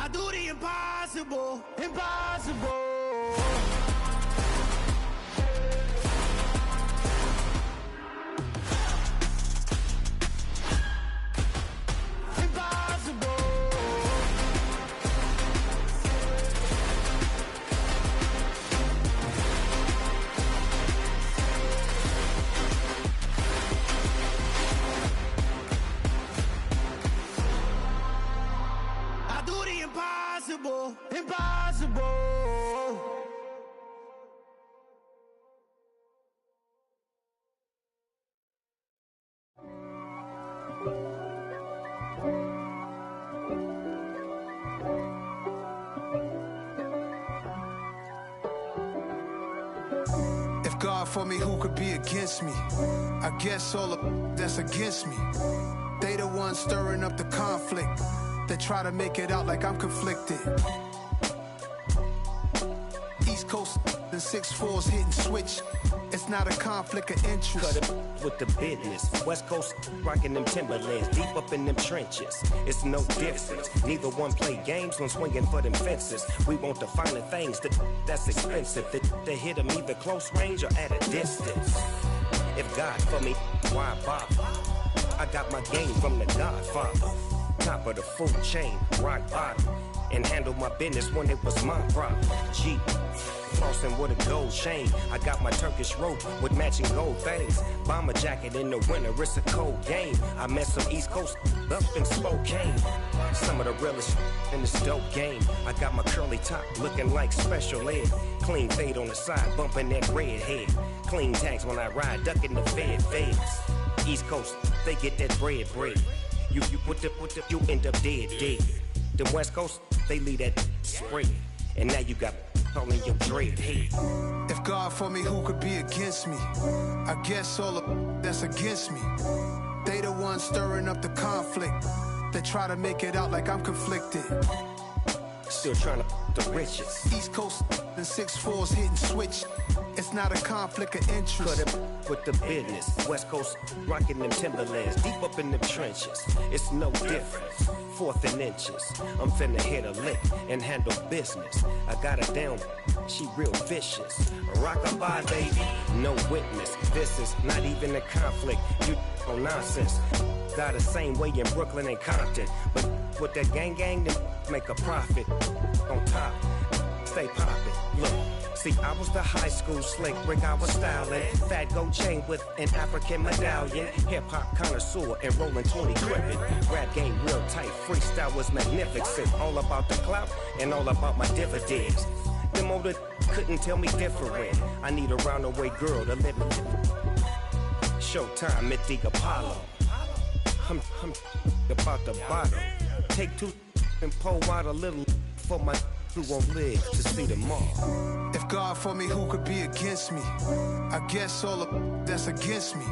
I do the impossible, impossible. Impossible, impossible. If God for me, who could be against me? I guess all of that's against me. They the ones stirring up the conflict. They try to make it out like I'm conflicted. East Coast and 6'4's hitting switch. It's not a conflict of interest. Cut it with the business. West Coast rocking them Timberlands, deep up in them trenches. It's no difference. Neither one play games when swinging for them fences. We want the finer things that's expensive. That hit them either close range or at a distance. If God for me, why bother? I got my game from the Godfather. Top of the food chain, rock bottom. And handle my business when it was my problem. G, flossing with a gold chain. I got my Turkish rope with matching gold things. Bomber jacket in the winter, it's a cold game. I met some East Coast up in Spokane. Some of the realest in this dope game. I got my curly top looking like special ed. Clean fade on the side, bumping that red head. Clean tags when I ride, ducking the feds. East Coast, they get that bread. You end up dead. The West Coast, they leave that spread. And now you got all in your dread head. If God for me, who could be against me? I guess all of that's against me. They the ones stirring up the conflict. They try to make it out like I'm conflicted. Still trying to the riches. East Coast and 6'4's hitting switch. It's not a conflict of interest. Cut it with the business. West Coast rocking them Timberlands, deep up in them trenches. It's no difference. Fourth and inches. I'm finna hit a lick and handle business. I got her down, she real vicious. Rock-a-bye, baby, no witness. This is not even a conflict. You on nonsense. Got the same way in Brooklyn and Compton, but with that gang, then make a profit. On top, stay poppin'. Look. See, I was the high school slick Rick, I was styling. Fat gold chain with an African medallion. Hip-hop connoisseur and rolling 20 cribbin'. Rap game real tight, freestyle was magnificent. All about the clout and all about my dividends. Them older couldn't tell me different. I need a roundaway girl to live with. Showtime at the Apollo. I'm about the bottom. Take two and pull out a little for my who won't live to see tomorrow. If God for me, who could be against me? I guess all of that's against me.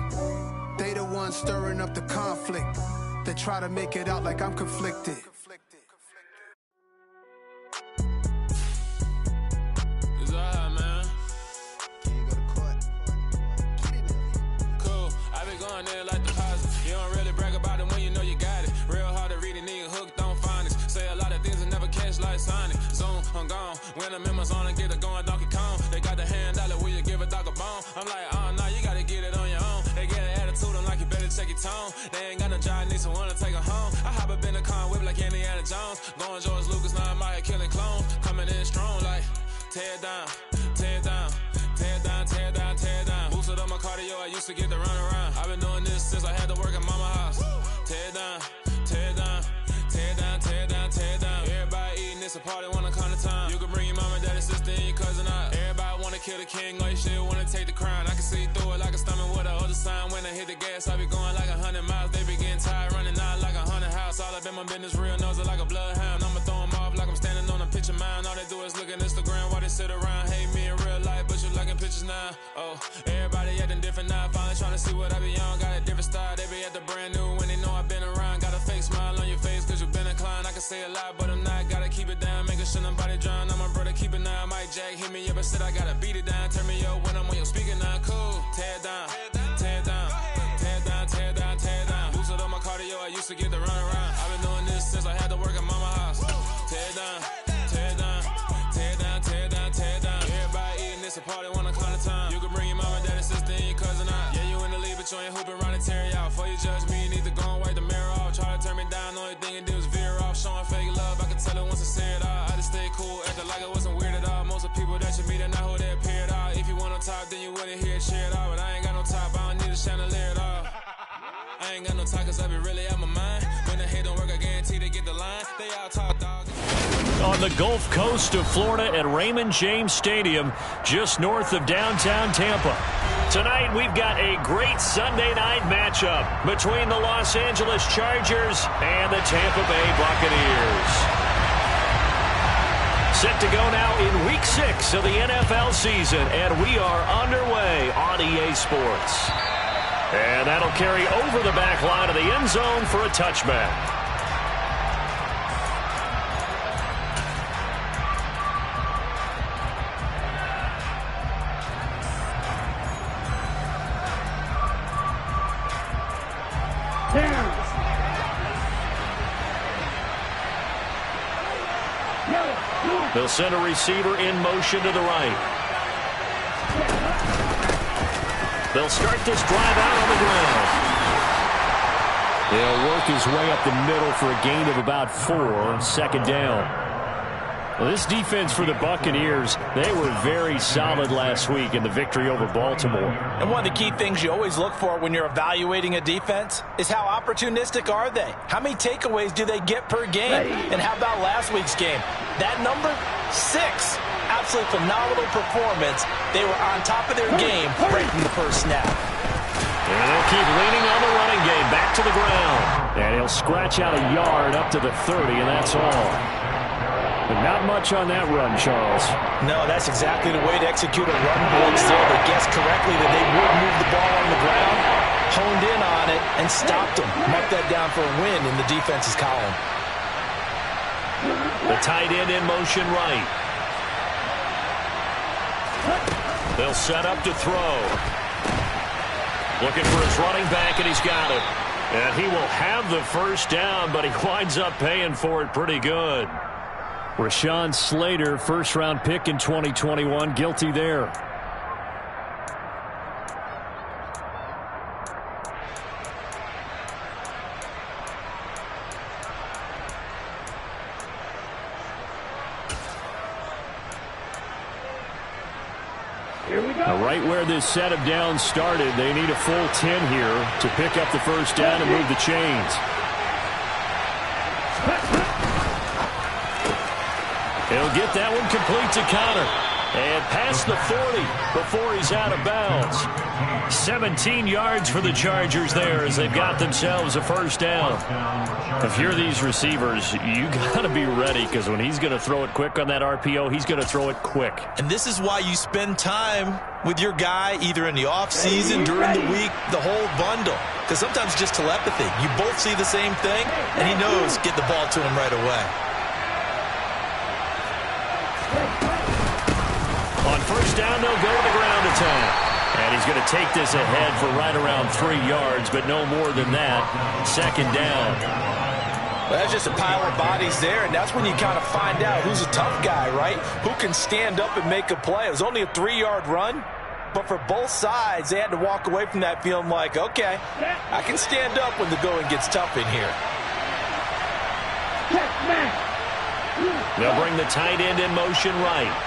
They the ones stirring up the conflict. They try to make it out like I'm conflicted. It's alright, man. Cool. I been going there like deposit. You don't really brag about it when you know you got it. Real hard to read a nigga hooked on phonics. Say a lot of things and never catch like Sonic. Zone, I'm gone. When I'm in my zone, I get it going Donkey Kong. They got the hand dollar, will you give a dog a bone? I'm like, oh, nah, you gotta get it on your own. They get an attitude, I'm like, you better check your tone. They ain't got no job, need someone to take her home. I hop up in the car, whip like Indiana Jones. Going George Lucas, now I'm out here killing clones. Coming in strong like, tear down, tear down, tear down, tear down, tear down. Boosted up my cardio, I used to get to run around. I've been doing this since I had to work at mama house. Tear down, tear down, tear down, tear down, tear down. Everybody eating, it's a party, wanna come to time. You can bring your mama, daddy, sister, and your cousin out. Everybody wanna kill the king, or you shit wanna take the crown. I can see through it like a stomach with a other sign. When I hit the gas, I be going like 100 miles. They be getting tired, running out like 100 house. All up in my business, real nose it like a bloodhound. I'ma throw them off like I'm standing on a picture mound. All they do is look at Instagram while they sit around. Hate me in real life, but you liking pictures now. Oh, everybody acting different now. Finally trying to see what I be on. Got a different style, they be at the brand new when they know I've been around. Got a fake smile on your face cause you been inclined. I can say a lot, but I'm not. Gotta keep it down, making sure nobody drown. I'm my brother, keep it now. Mike Jack hit me up and said I gotta beat it down. Turn me up when I'm on your speaker now. Cool, tear down, tear down, tear down, tear down, tear down. Boosted up my cardio, I used to get to run around. I've been doing this since I had to work at mama house. Tear down. a party when I call the time. You can bring your mom and daddy, sister, and your cousin out. Yeah, you in the league, but you ain't hooping around and tear out. Before you judge me, you need to go and wipe the mirror off. Try to turn me down, only thing you did was veer off. Showing fake love, I can tell it once I see it all. I just stay cool, acting like it wasn't weird at all. Most of the people that you meet are not who they appear at all. If you want on top, then you wouldn't hear it share it all. But I ain't got no top, I don't need a chandelier at all. I ain't got no talk, cause I be really out my mind. When the hate don't work, I guarantee they get the line. They all talk, dog. On the Gulf Coast of Florida at Raymond James Stadium, just north of downtown Tampa. Tonight, we've got a great Sunday night matchup between the Los Angeles Chargers and the Tampa Bay Buccaneers. Set to go now in Week 6 of the NFL season, and we are underway on EA Sports. And that'll carry over the back line of the end zone for a touchback. They'll send a receiver in motion to the right. They'll start this drive out on the ground. They'll work his way up the middle for a gain of about 4, second down. Well, this defense for the Buccaneers, they were very solid last week in the victory over Baltimore. And one of the key things you always look for when you're evaluating a defense is how opportunistic are they? How many takeaways do they get per game? And how about last week's game? That number, 6. Absolutely phenomenal performance. They were on top of their game right from the first snap. And they'll keep leaning on the running game back to the ground. And he'll scratch out a yard up to the 30, and that's all. But not much on that run, Charles. No, that's exactly the way to execute a run blitz there. They guessed correctly that they would move the ball on the ground, honed in on it, and stopped them. Marked that down for a win in the defense's column. The tight end in motion right. They'll set up to throw. Looking for his running back, and he's got it. And he will have the first down, but he winds up paying for it pretty good. Rashawn Slater, first-round pick in 2021, guilty there. Now, right where this set of downs started, they need a full 10 here to pick up the first down and move the chains. He'll get that one complete to Connor. And past the 40 before he's out of bounds. 17 yards for the Chargers there as they've got themselves a first down. If you're these receivers, you got to be ready because when he's going to throw it quick on that RPO, he's going to throw it quick. And this is why you spend time with your guy either in the offseason, during the week, the whole bundle. Because sometimes it's just telepathy. You both see the same thing, and he knows get the ball to him right away. On first down, they'll go to the ground attack. And he's going to take this ahead for right around 3 yards, but no more than that. Second down. Well, that's just a pile of bodies there, and that's when you kind of find out who's a tough guy, right? Who can stand up and make a play. It was only a 3-yard run, but for both sides, they had to walk away from that feeling like, okay, I can stand up when the going gets tough in here. They'll bring the tight end in motion right.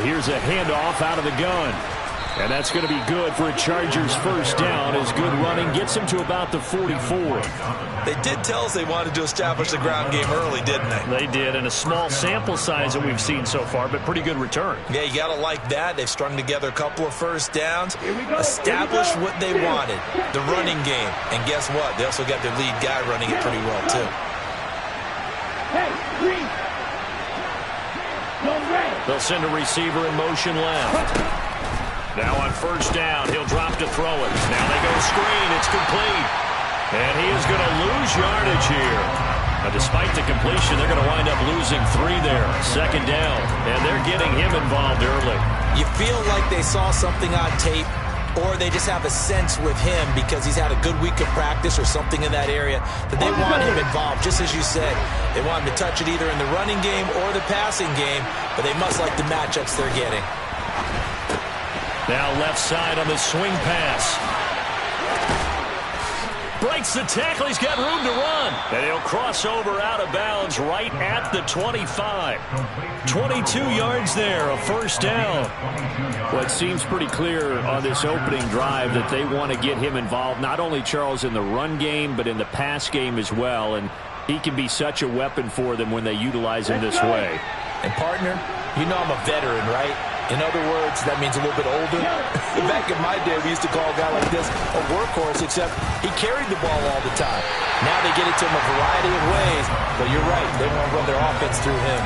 Here's a handoff out of the gun. And that's going to be good for a Chargers first down as good running gets them to about the 44. They did tell us they wanted to establish the ground game early, didn't they? They did, and a small sample size that we've seen so far, but pretty good return. Yeah, you got to like that. They've strung together a couple of first downs, established what they wanted, the running game. And guess what? They also got their lead guy running it pretty well, too. They'll send a receiver in motion left. Now on first down, he'll drop to throw it. Now they go screen. It's complete. And he is going to lose yardage here. Now, despite the completion, they're going to wind up losing 3 there. Second down. And they're getting him involved early. You feel like they saw something on tape or they just have a sense with him because he's had a good week of practice or something in that area that they want him involved. Just as you said, they want him to touch it either in the running game or the passing game, but they must like the matchups they're getting. Now left side on the swing pass. Breaks the tackle. He's got room to run. And he'll cross over out of bounds right at the 25. 22 yards there, a first down. Well, it seems pretty clear on this opening drive that they want to get him involved, not only, Charles, in the run game, but in the pass game as well. And he can be such a weapon for them when they utilize him this way. And, partner, you know I'm a veteran, right? In other words, that means a little bit older. Back in my day, we used to call a guy like this a workhorse, except he carried the ball all the time. Now they get it to him a variety of ways. But you're right, they want to run their offense through him.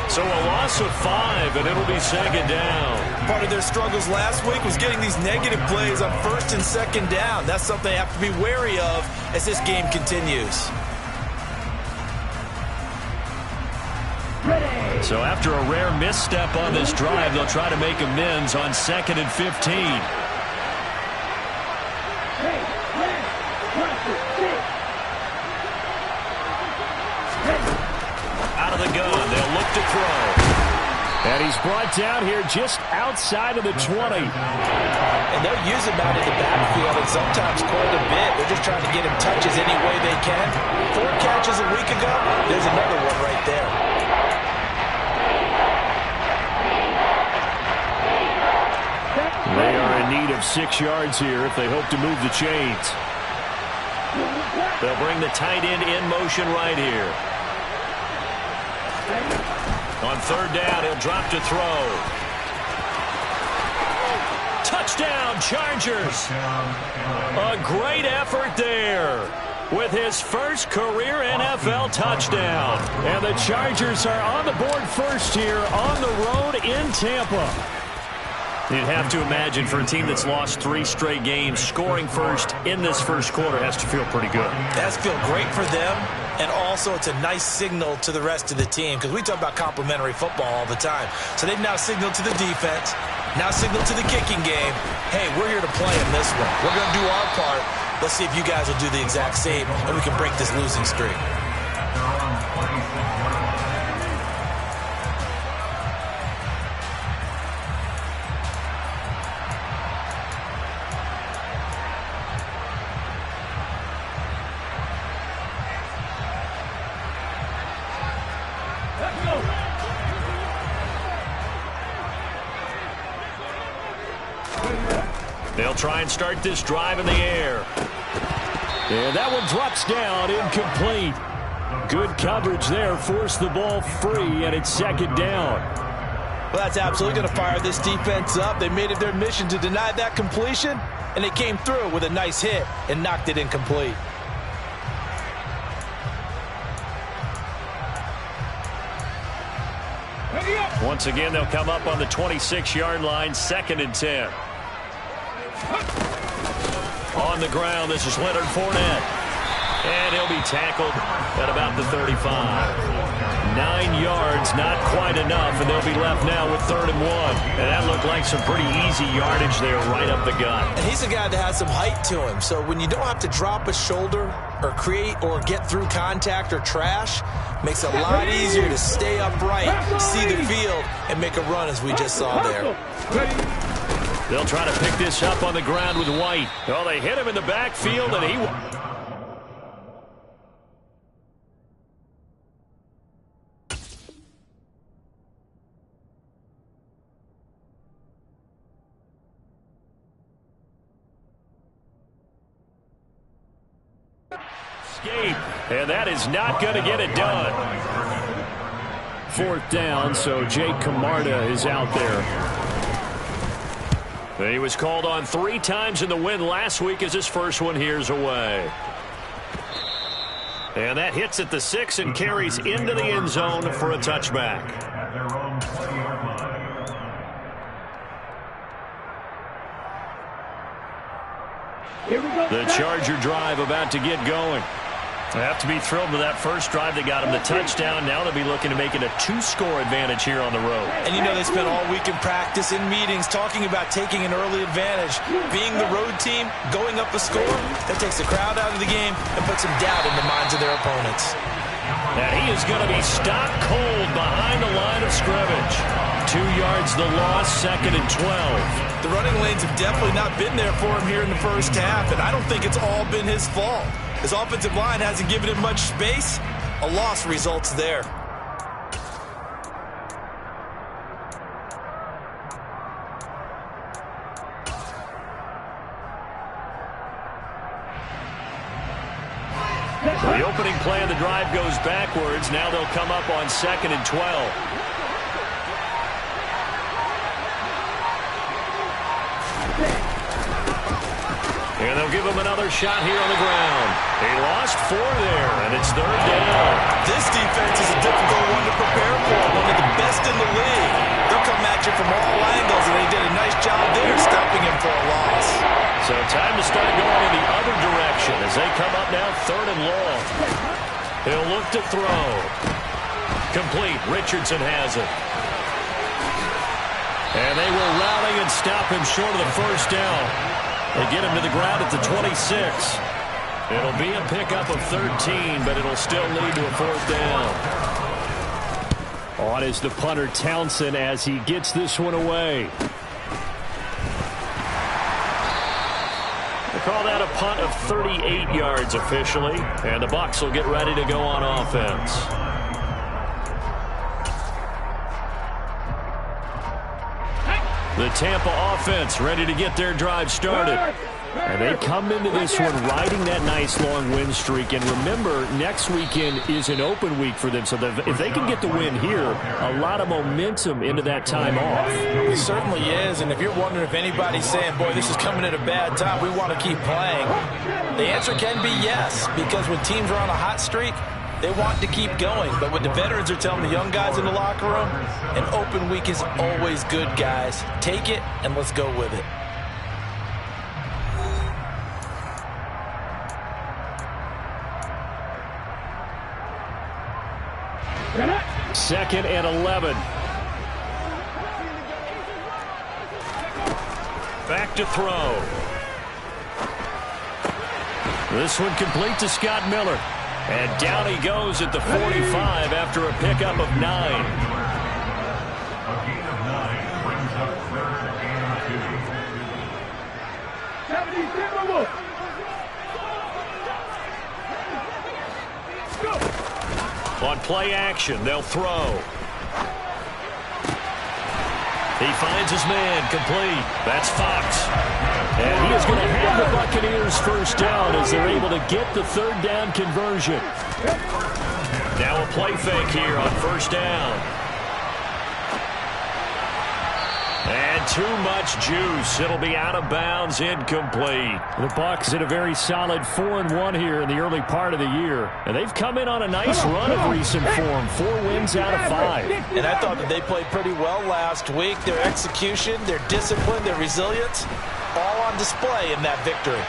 So a loss of 5, and it'll be second down. Part of their struggles last week was getting these negative plays on first and second down. That's something they have to be wary of as this game continues. So after a rare misstep on this drive, they'll try to make amends on 2nd and 15. Out of the gun, they'll look to throw. And he's brought down here just outside of the 20. And they'll use him out of the backfield and sometimes quite a bit. They're just trying to get him touches any way they can. 4 catches a week ago, there's another one right there. They are in need of 6 yards here if they hope to move the chains. They'll bring the tight end in motion right here. On 3rd down, he'll drop to throw. Touchdown, Chargers. A great effort there with his first career NFL touchdown. And the Chargers are on the board first here on the road in Tampa. You'd have to imagine for a team that's lost 3 straight games, scoring first in this first quarter has to feel pretty good. It has to feel great for them, and also it's a nice signal to the rest of the team because we talk about complementary football all the time. So they've now signaled to the defense, now signaled to the kicking game, hey, we're here to play in this one. We're going to do our part. Let's see if you guys will do the exact same, and we can break this losing streak. They'll try and start this drive in the air. And that one drops down, incomplete. Good coverage there, forced the ball free, and it's 2nd down. Well, that's absolutely going to fire this defense up. They made it their mission to deny that completion, and they came through with a nice hit and knocked it incomplete. Once again, they'll come up on the 26-yard line, 2nd and 10. On the ground, this is Leonard Fournette. And he'll be tackled at about the 35. 9 yards, not quite enough, and they'll be left now with 3rd and 1. And that looked like some pretty easy yardage there right up the gut. And he's a guy that has some height to him, so when you don't have to drop a shoulder or create or get through contact or trash, makes it a lot easier to stay upright, see the field, and make a run as we just saw there. They'll try to pick this up on the ground with White. Oh, they hit him in the backfield, and he... escape, and that is not going to get it done. 4th down, so Jake Camarda is out there. He was called on 3 times in the win last week as his first one here's away. And that hits at the 6 and carries into the end zone for a touchback. The Charger drive about to get going. They have to be thrilled with that first drive. They got him the touchdown. Now they'll be looking to make it a 2-score advantage here on the road. And you know they spent all week in practice, in meetings, talking about taking an early advantage. Being the road team, going up a score, that takes the crowd out of the game and puts some doubt in the minds of their opponents. And he is going to be stopped cold behind the line of scrimmage. 2 yards the loss, 2nd and 12. The running lanes have definitely not been there for him here in the first half, and I don't think it's all been his fault. His offensive line hasn't given him much space. A loss results there. The opening play of the drive goes backwards. Now they'll come up on 2nd and 12. And they'll give him another shot here on the ground. He lost 4 there, and it's 3rd down. This defense is a difficult one to prepare for, one of the best in the league. They'll come at you from all angles, and they did a nice job there stopping him for a loss. So time to start going in the other direction as they come up now 3rd and long. He'll look to throw. Complete. Richardson has it. And they will rally and stop him short of the first down. They get him to the ground at the 26. It'll be a pickup of 13, but it'll still lead to a 4th down. On is the punter Townsend as he gets this one away. They call that a punt of 38 yards officially, and the Bucs will get ready to go on offense. The Tampa offense ready to get their drive started. And they come into this one riding that nice long win streak. And remember, next weekend is an open week for them. So if they can get the win here, a lot of momentum into that time off. It certainly is. And if you're wondering if anybody's saying, boy, this is coming at a bad time, we want to keep playing, the answer can be yes. Because when teams are on a hot streak, they want to keep going. But what the veterans are telling the young guys in the locker room, an open week is always good, guys. Take it and let's go with it. Second and 11. Back to throw. This one complete to Scott Miller. And down he goes at the 45 after a pickup of 9. On play action, they'll throw. He finds his man, complete. That's Fox. And he is going to have the Buccaneers first down as they're able to get the 3rd down conversion. Now a play fake here on 1st down. And too much juice. It'll be out of bounds, incomplete. The Bucs in a very solid 4-1 here in the early part of the year. And they've come in on a nice run of recent form. 4 wins out of 5. And I thought that they played pretty well last week. Their execution, their discipline, their resilience, all on display in that victory.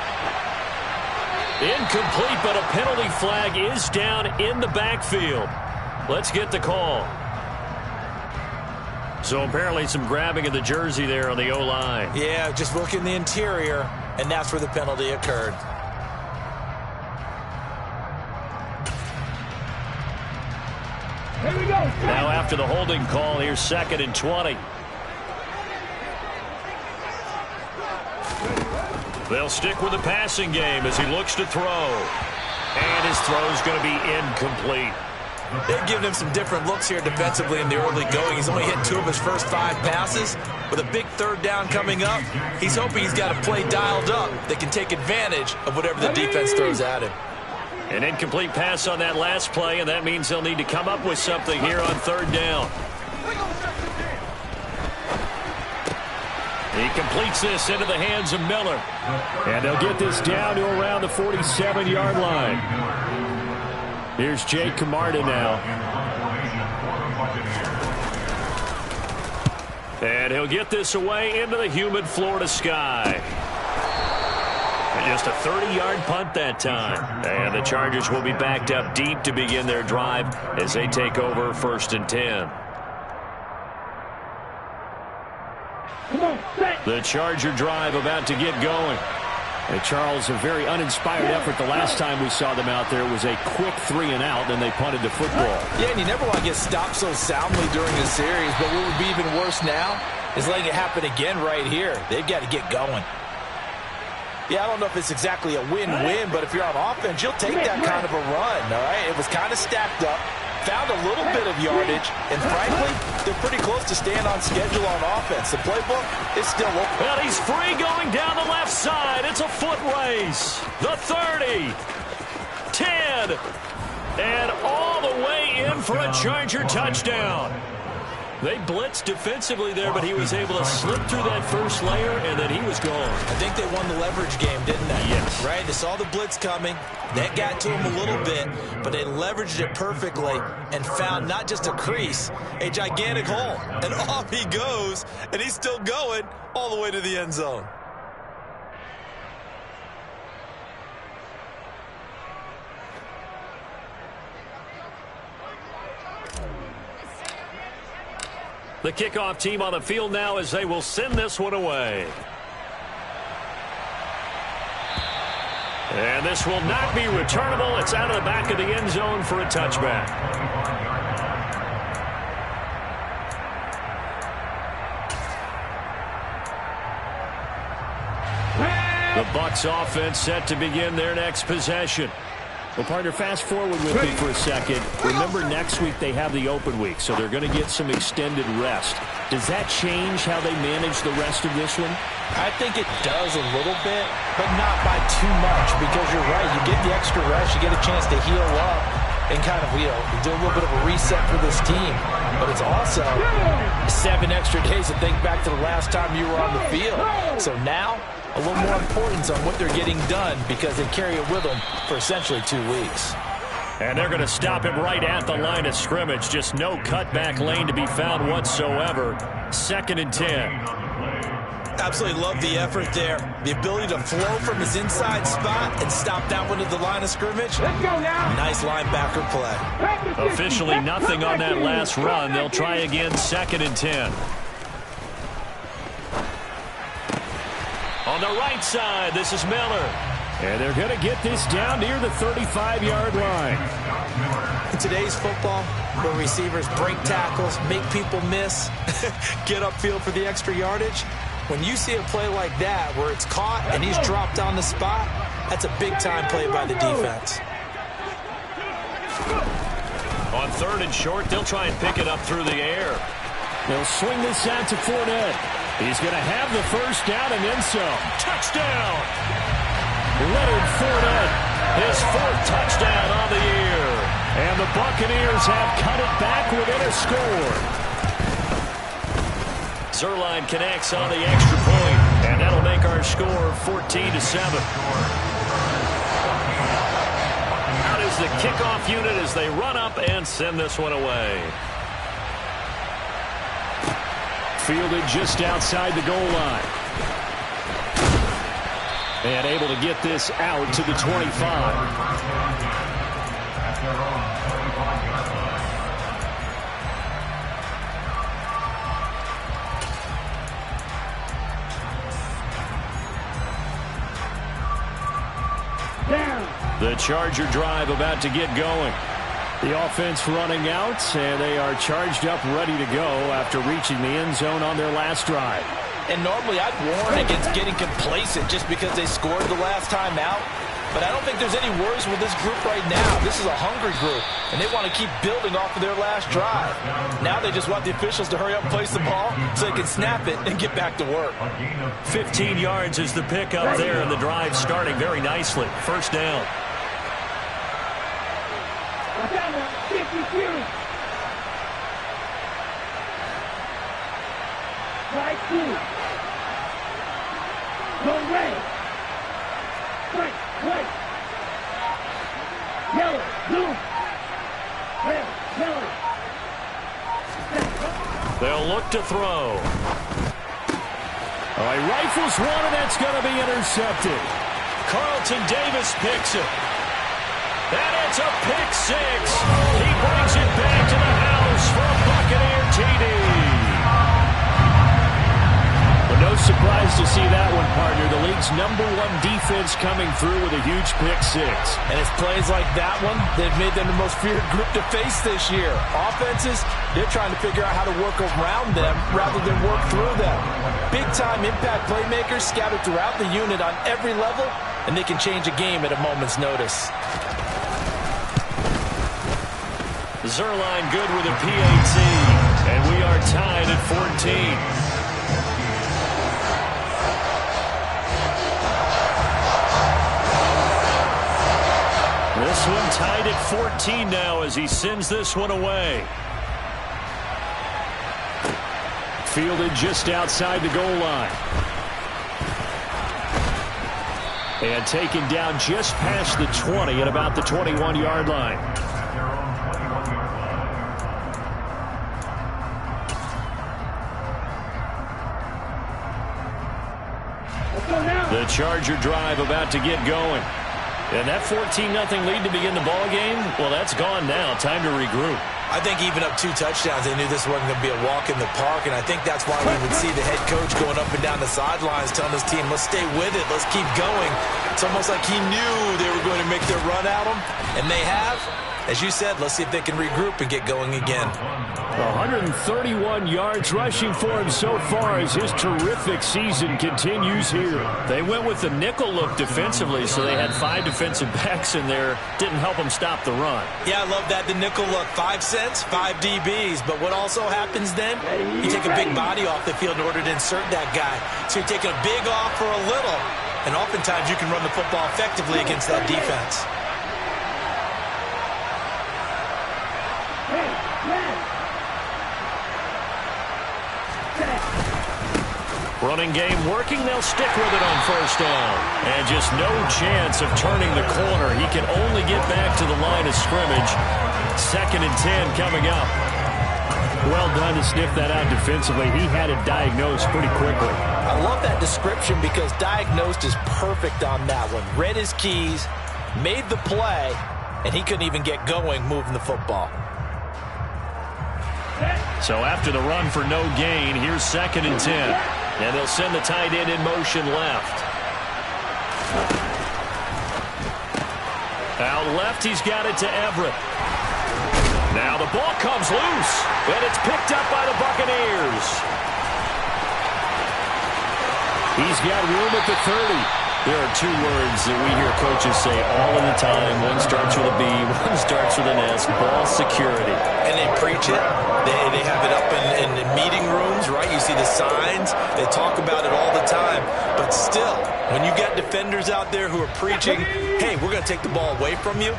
Incomplete, but a penalty flag is down in the backfield. Let's get the call. So apparently some grabbing of the jersey there on the O-line. Yeah, just look in the interior, and that's where the penalty occurred. Here we go. Now after the holding call, here's 2nd and 20. They'll stick with the passing game as he looks to throw. And his throw is going to be incomplete. They're giving him some different looks here defensively in the early going. He's only hit 2 of his first 5 passes. With a big 3rd down coming up, he's hoping he's got a play dialed up that can take advantage of whatever the defense throws at him. An incomplete pass on that last play, and that means they'll need to come up with something here on 3rd down. He completes this into the hands of Miller. And they'll get this down to around the 47-yard line. Here's Jake Camarda now. And he'll get this away into the humid Florida sky. Just a 30-yard punt that time. And the Chargers will be backed up deep to begin their drive as they take over 1st and 10. The Charger drive about to get going. Hey, Charles, a very uninspired effort the last time we saw them out there. It was a quick 3-and-out, and they punted the football. Yeah, and you never want to get stopped so soundly during the series, but what would be even worse now is letting it happen again right here. They've got to get going. Yeah, I don't know if it's exactly a win-win, but if you're on offense, you'll take that kind of a run, all right? It was kind of stacked up, found a little bit of yardage, and frankly, they're pretty close to staying on schedule on offense. The playbook is still open. Well, he's free going down the left side. It's a foot race. The 30, 10, and all the way in for a Charger touchdown. They blitzed defensively there, but he was able to slip through that first layer, and then he was gone. I think they won the leverage game, didn't they? Yes. Right? They saw the blitz coming. That got to him a little bit, but they leveraged it perfectly and found not just a crease, a gigantic hole. And off he goes, and he's still going all the way to the end zone. The kickoff team on the field now as they will send this one away. And this will not be returnable. It's out of the back of the end zone for a touchback. The Bucs offense set to begin their next possession. Well, partner, fast forward with me for a second. Remember, next week they have the open week, so they're going to get some extended rest. Does that change how they manage the rest of this one? I think it does a little bit, but not by too much, because you're right. You get the extra rest, you get a chance to heal up and kind of, do a little bit of a reset for this team. But it's also 7 extra days to think back to the last time you were on the field. So now, a little more importance on what they're getting done because they carry it with them for essentially 2 weeks. And they're going to stop him right at the line of scrimmage. Just no cutback lane to be found whatsoever. 2nd and 10. Absolutely love the effort there. The ability to flow from his inside spot and stop that one at the line of scrimmage. Let's go now. Nice linebacker play. Officially nothing on that last run. They'll try again 2nd and 10. On the right side, this is Miller. And they're going to get this down near the 35-yard line. In today's football, where receivers break tackles, make people miss, get upfield for the extra yardage, when you see a play like that where it's caught and he's dropped on the spot, that's a big-time play by the defense. On 3rd and short, they'll try and pick it up through the air. They'll swing this out to Fournette. He's going to have the first down and then some. Touchdown! Leonard Fournette, his 4th touchdown on the year. And the Buccaneers have cut it back within a score. Zerline connects on the extra point, and that'll make our score 14-7. Out is the kickoff unit as they run up and send this one away. Fielded just outside the goal line. And able to get this out to the 25. The Charger drive about to get going. The offense running out, and they are charged up, ready to go after reaching the end zone on their last drive. And normally I'd warn against getting complacent just because they scored the last time out. But I don't think there's any worries with this group right now. This is a hungry group, and they want to keep building off of their last drive. Now they just want the officials to hurry up and place the ball so they can snap it and get back to work. 15 yards is the pickup there, and the drive starting very nicely. First down. Right two. Go red. White. Yellow. Blue. Red. Yellow. They'll look to throw. All right, rifles one, and that's going to be intercepted. Carlton Davis picks it. And it's a pick six. He brings it back to the house for a Buccaneer TD. Well, no surprise to see that one, partner. The league's #1 defense coming through with a huge pick six. And it's plays like that one that have made them the most feared group to face this year. Offenses, they're trying to figure out how to work around them rather than work through them. Big-time impact playmakers scattered throughout the unit on every level, and they can change a game at a moment's notice. Zerline good with a PAT, and we are tied at 14. This one tied at 14 now as he sends this one away. Fielded just outside the goal line. And taken down just past the 20 at about the 21-yard line. The Charger drive about to get going. And that 14-0 lead to begin the ball game, well, that's gone now. Time to regroup. I think even up 2 touchdowns, they knew this wasn't going to be a walk in the park, and I think that's why we would see the head coach going up and down the sidelines telling his team, let's stay with it, let's keep going. It's almost like he knew they were going to make their run at him, and they have. As you said, let's see if they can regroup and get going again. 131 yards rushing for him so far as his terrific season continues here. They went with the nickel look defensively, so they had 5 defensive backs in there. Didn't help them stop the run. Yeah, I love that, the nickel look. 5 cents, 5 DBs. But what also happens then, you take a big body off the field in order to insert that guy. So you're taking a big off for a little, and oftentimes you can run the football effectively against that defense. Running game working. They'll stick with it on first down. And just no chance of turning the corner. He can only get back to the line of scrimmage. 2nd and 10 coming up. Well done to sniff that out defensively. He had it diagnosed pretty quickly. I love that description because diagnosed is perfect on that one. Read his keys, made the play, and he couldn't even get going moving the football. So after the run for no gain, here's 2nd and 10. And they'll send the tight end in motion left. Out left, he's got it to Everett. Now the ball comes loose, and it's picked up by the Buccaneers. He's got room at the 30. There are 2 words that we hear coaches say all of the time. One starts with a B, one starts with an S, ball security. And they preach it. They have it up in meeting rooms, right? You see the signs. They talk about it all the time. But still, when you got defenders out there who are preaching, hey, we're going to take the ball away from you,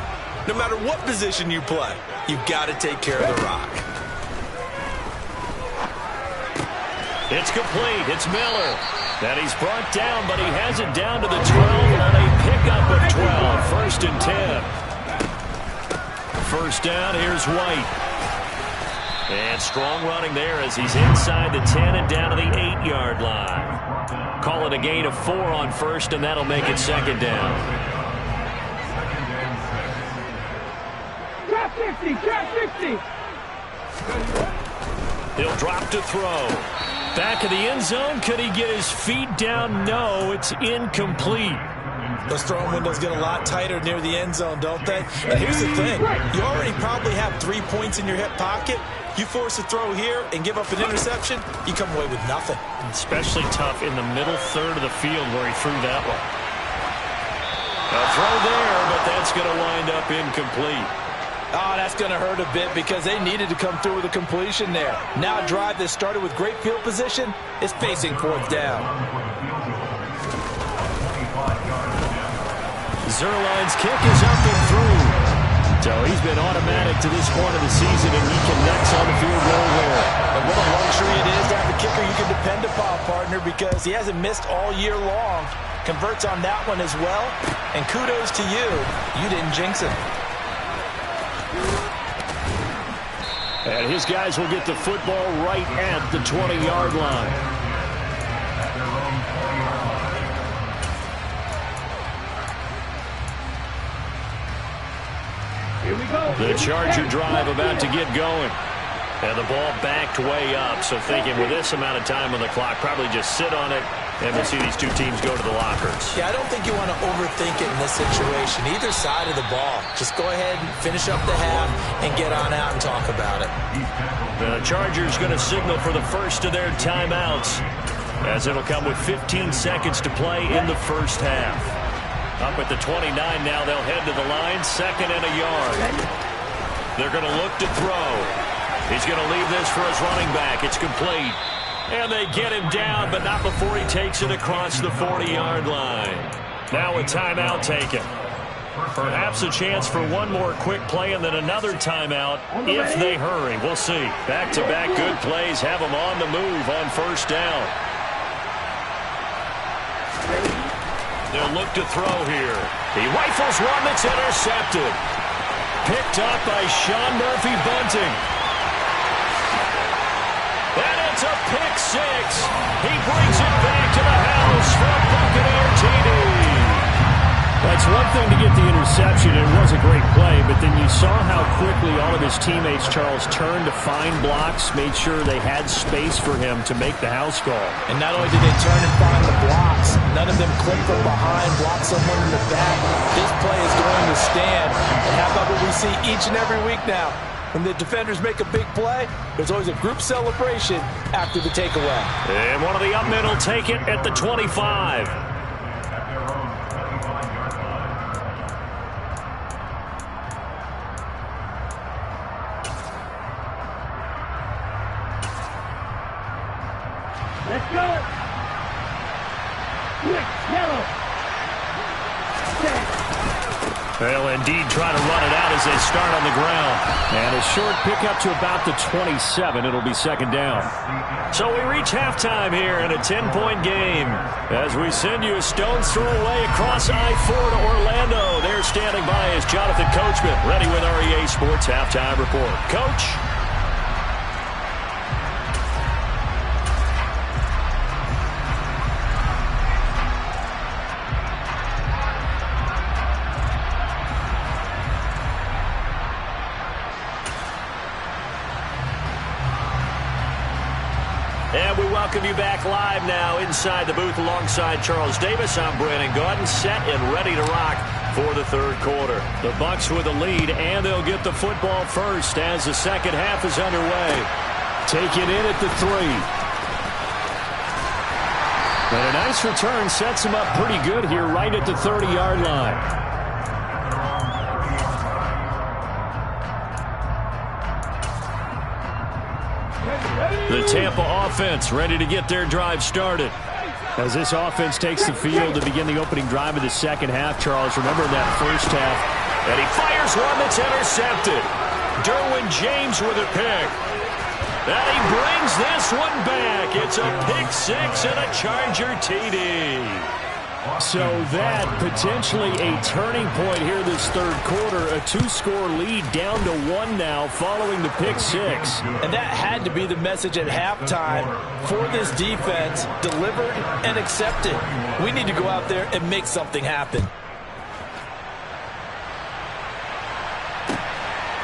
no matter what position you play, you've got to take care of the rock. It's complete. It's Miller. That he's brought down, but he has it down to the 12 on a pickup of 12. 1st and 10. First down, here's White. And strong running there as he's inside the 10 and down to the 8-yard line. Call it a gain of 4 on first, and that'll make it 2nd down. Drop 50, drop 50. He'll drop to throw. Back of the end zone. Could he get his feet down? No, it's incomplete. Those throwing windows get a lot tighter near the end zone, don't they? And here's the thing. You already probably have 3 points in your hip pocket. You force a throw here and give up an interception, you come away with nothing. Especially tough in the middle third of the field where he threw that one. A throw there, but that's going to wind up incomplete. Oh, that's going to hurt a bit because they needed to come through with a completion there. Now a drive that started with great field position is facing 4th down. Zerline's kick is up and through. So he's been automatic to this point of the season, and he connects on the field goal there. And what a luxury it is to have a kicker you can depend upon, partner, because he hasn't missed all year long. Converts on that one as well. And kudos to you. You didn't jinx him. And his guys will get the football right at the 20-yard line. Here we go. The Charger drive about to get going. And the ball backed way up. So thinking with this amount of time on the clock, probably just sit on it, and we'll see these two teams go to the lockers. Yeah, I don't think you want to overthink it in this situation. Either side of the ball. Just go ahead and finish up the half and get on out and talk about it. The Chargers going to signal for the first of their timeouts, as it'll come with 15 seconds to play in the first half. Up at the 29 now, they'll head to the line, 2nd and a yard. They're going to look to throw. He's going to leave this for his running back. It's complete. And they get him down, but not before he takes it across the 40-yard line. Now a timeout taken. Perhaps a chance for one more quick play and then another timeout if they hurry. We'll see. Back-to-back good plays have them on the move on first down. They'll look to throw here. He rifles one that's intercepted. Picked up by Sean Murphy-Bunting. And it's a pick six. He brings it back to the house for a Buccaneer TD. That's one thing to get the interception. It was a great play, but then you saw how quickly all of his teammates, Charles, turned to find blocks, made sure they had space for him to make the house call. And not only did they turn and find the blocks, none of them clip from behind, block someone in the back. This play is going to stand. And how about what we see each and every week now? When the defenders make a big play, there's always a group celebration after the takeaway. And one of the up men will take it at the 25. Let's go. Quick, yellow. They'll indeed try to run it out as they start on the ground. And a short pickup to about the 27. It'll be 2nd down. So we reach halftime here in a 10-point game. As we send you a stone's throw away across I-4 to Orlando. There standing by is Jonathan Coachman, ready with REA Sports Halftime Report. Coach? And we welcome you back live now inside the booth alongside Charles Davis. I'm Brandon Gaudin, set and ready to rock for the third quarter. The Bucs with a lead, and they'll get the football first as the second half is underway. Take it in at the 3. And a nice return sets him up pretty good here right at the 30-yard line. The Tampa offense ready to get their drive started. As this offense takes the field to begin the opening drive of the second half, Charles, remember that first half. And he fires one that's intercepted. Derwin James with a pick. And he brings this one back. It's a pick six and a Charger TD. So that potentially a turning point here this third quarter. A 2-score lead down to 1 now following the pick six. And that had to be the message at halftime for this defense. Delivered and accepted. We need to go out there and make something happen.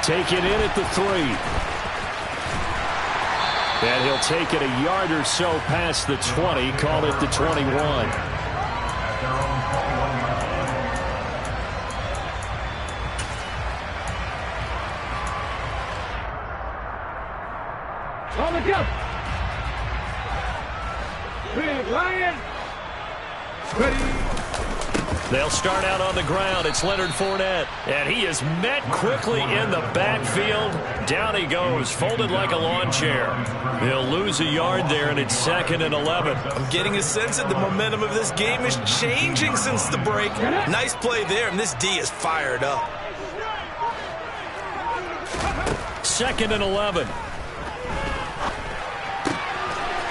Take it in at the 3. And he'll take it a yard or so past the 20. Call it the 21. On the jump. Big Lion. Ready. They'll start out on the ground. It's Leonard Fournette. And he is met quickly in the backfield. Down he goes, folded like a lawn chair. They'll lose a yard there, and it's 2nd and 11. I'm getting a sense that the momentum of this game is changing since the break. Nice play there, and this D is fired up. 2nd and 11.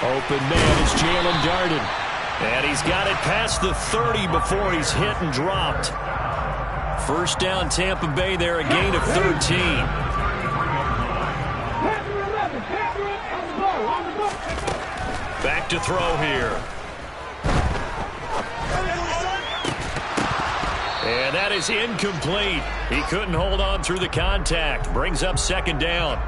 Open man is Jalen Darden. And he's got it past the 30 before he's hit and dropped. First down, Tampa Bay there, a gain of 13. Back to throw here. And that is incomplete. He couldn't hold on through the contact. Brings up second down.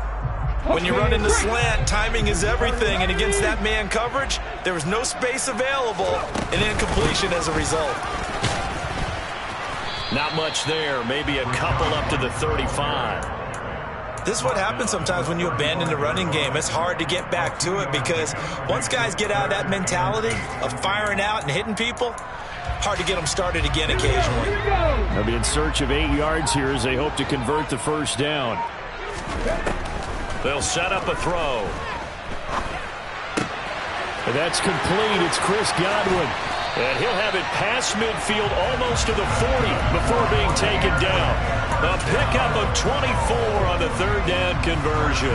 When you run in the slant, timing is everything. And against that man coverage, there was no space available, and incompletion as a result. Not much there. Maybe a couple up to the 35. This is what happens sometimes when you abandon the running game. It's hard to get back to it because once guys get out of that mentality of firing out and hitting people, hard to get them started again occasionally. They'll be in search of 8 yards here as they hope to convert the first down. They'll set up a throw. And that's complete. It's Chris Godwin. And he'll have it past midfield almost to the 40 before being taken down. A pickup of 24 on the third down conversion.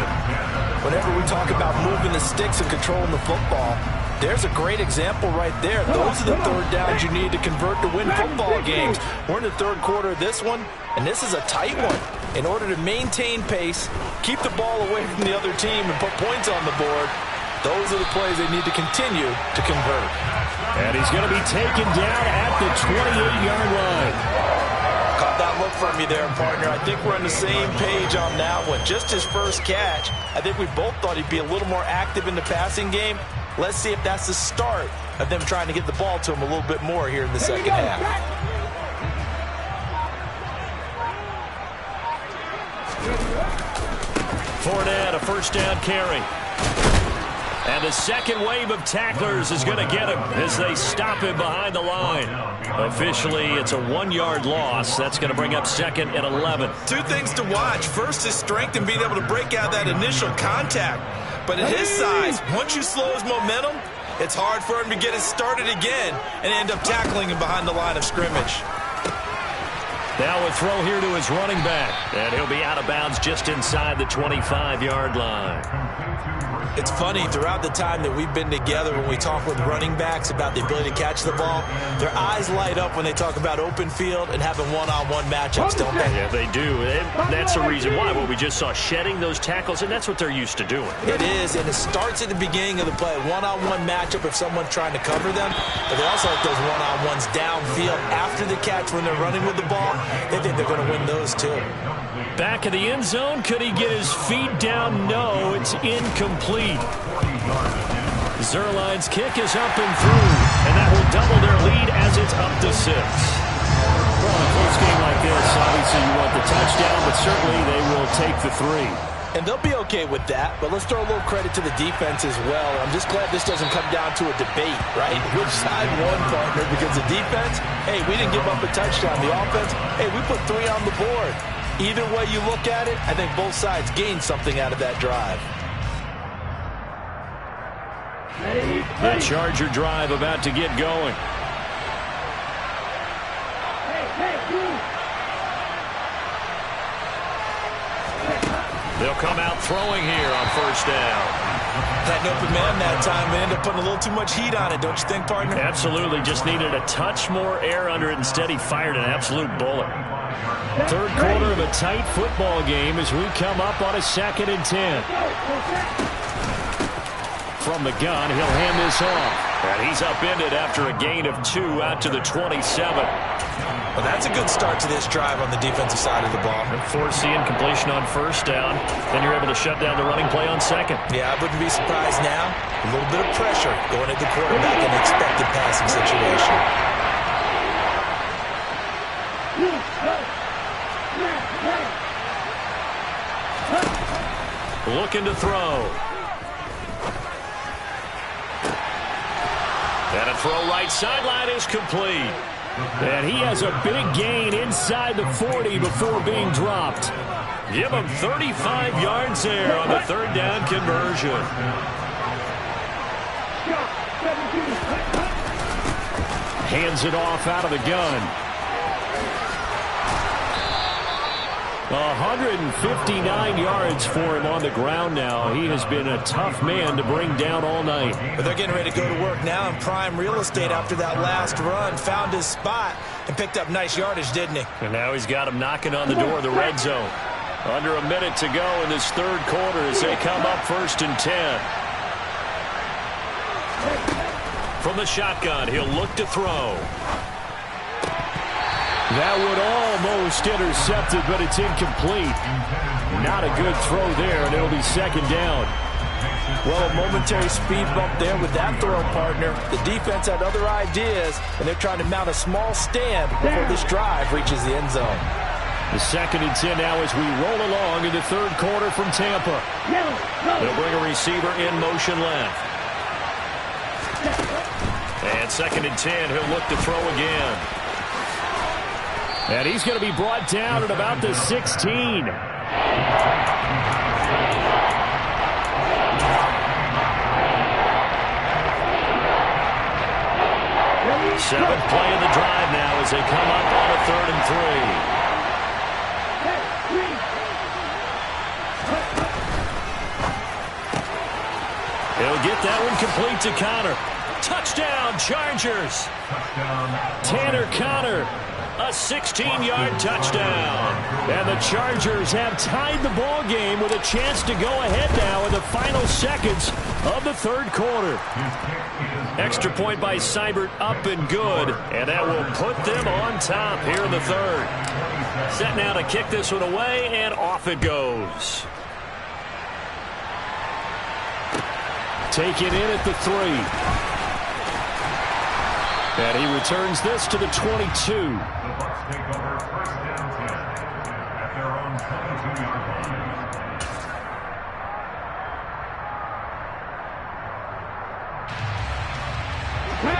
Whenever we talk about moving the sticks and controlling the football, there's a great example right there. Those are the third downs you need to convert to win football games. We're in the third quarter of this one, and this is a tight one. In order to maintain pace, keep the ball away from the other team, and put points on the board, those are the plays they need to continue to convert. And he's going to be taken down at the 28-yard line. Caught that look from you there, partner. I think we're on the same page on that one. Just his first catch, I think we both thought he'd be a little more active in the passing game. Let's see if that's the start of them trying to get the ball to him a little bit more here in the second half. Fournette, a first down carry. And the second wave of tacklers is going to get him as they stop him behind the line. Officially, it's a 1-yard loss. That's going to bring up second and 11. Two things to watch. First, his strength and being able to break out that initial contact. But at his size, once you slow his momentum, it's hard for him to get it started again and end up tackling him behind the line of scrimmage. Now a throw here to his running back. And he'll be out of bounds just inside the 25-yard line. It's funny, throughout the time that we've been together, when we talk with running backs about the ability to catch the ball, their eyes light up when they talk about open field and having one-on-one matchups, don't they? Yeah, they do. And that's the reason why. Well, we just saw shedding those tackles, and that's what they're used to doing. It is, and it starts at the beginning of the play. One-on-one matchup if someone's trying to cover them, but they also like those one-on-ones downfield after the catch when they're running with the ball. They think they're going to win those, too. Back of the end zone. Could he get his feet down? No, it's incomplete. Zerline's kick is up and through, and that will double their lead as it's up to 6. Well, in a close game like this, obviously you want the touchdown, but certainly they will take the 3. And they'll be okay with that, but let's throw a little credit to the defense as well. I'm just glad this doesn't come down to a debate, right? Which side won, partner? Because the defense, hey, we didn't give up a touchdown. The offense, hey, we put 3 on the board. Either way you look at it, I think both sides gained something out of that drive. The Charger drive about to get going. They'll come out throwing here on first down. Had an open man that time, and ended up putting a little too much heat on it, don't you think, partner? Absolutely. Just needed a touch more air under it. Instead, he fired an absolute bullet. Third quarter of a tight football game as we come up on a 2nd and 10. From the gun, he'll hand this off. And he's upended after a gain of 2 out to the 27. Well, that's a good start to this drive on the defensive side of the ball. And force the incompletion on first down. Then you're able to shut down the running play on second. Yeah, I wouldn't be surprised now. A little bit of pressure going at the quarterback in an expected passing situation. Looking to throw. And a throw right sideline is complete. And he has a big gain inside the 40 before being dropped. Give him 35 yards there on the third down conversion. Hands it off out of the gun. 159 yards for him on the ground now. He has been a tough man to bring down all night. But they're getting ready to go to work now in prime real estate after that last run. Found his spot and picked up nice yardage, didn't he? And now he's got him knocking on the door of the red zone. Under a minute to go in this third quarter as they come up 1st and 10. From the shotgun, he'll look to throw. That would almost intercept it, but it's incomplete. Not a good throw there, and it'll be second down. Well, a momentary speed bump there with that throw, partner. The defense had other ideas, and they're trying to mount a small stand before this drive reaches the end zone. The 2nd and 10 now as we roll along in the third quarter from Tampa. They'll bring a receiver in motion left. And 2nd and 10, he'll look to throw again. And he's going to be brought down at about the 16. Seventh play of the drive now as they come up on a 3rd and 3. He'll get that one complete to Connor. Touchdown, Chargers. Tanner Connor, a 16-yard touchdown. And the Chargers have tied the ball game with a chance to go ahead now in the final seconds of the third quarter. Extra point by Seibert, up and good. And that will put them on top here in the third. Set now to kick this one away, and off it goes. Taken in at the 3. And he returns this to the 22.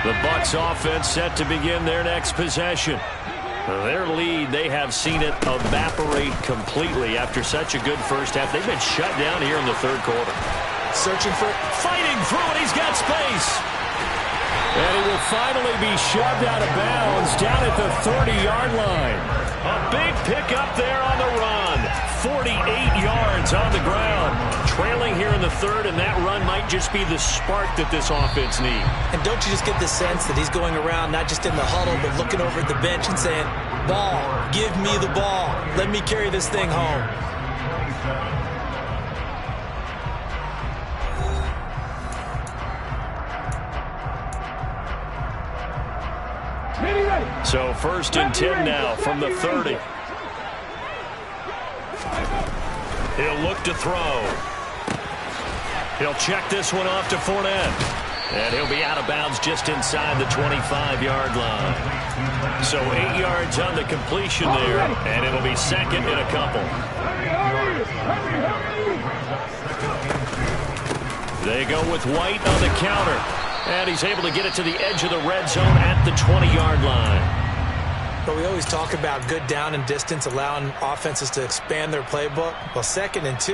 The Bucs offense set to begin their next possession. Their lead, they have seen it evaporate completely after such a good first half. They've been shut down here in the third quarter. Searching for it. Fighting through it. He's got space. And he will finally be shoved out of bounds down at the 30-yard line. A big pickup there on the run. 48 yards on the ground. Trailing here in the third, and that run might just be the spark that this offense needs. And don't you just get the sense that he's going around not just in the huddle, but looking over at the bench and saying, ball, give me the ball. Let me carry this thing home. So 1st and 10 now from the 30. He'll look to throw. He'll check this one off to Fournette. And he'll be out of bounds just inside the 25-yard line. So 8 yards on the completion there, and it'll be second and a couple. They go with White on the counter. And he's able to get it to the edge of the red zone at the 20-yard line. But we always talk about good down and distance, allowing offenses to expand their playbook. Well, 2nd and 2,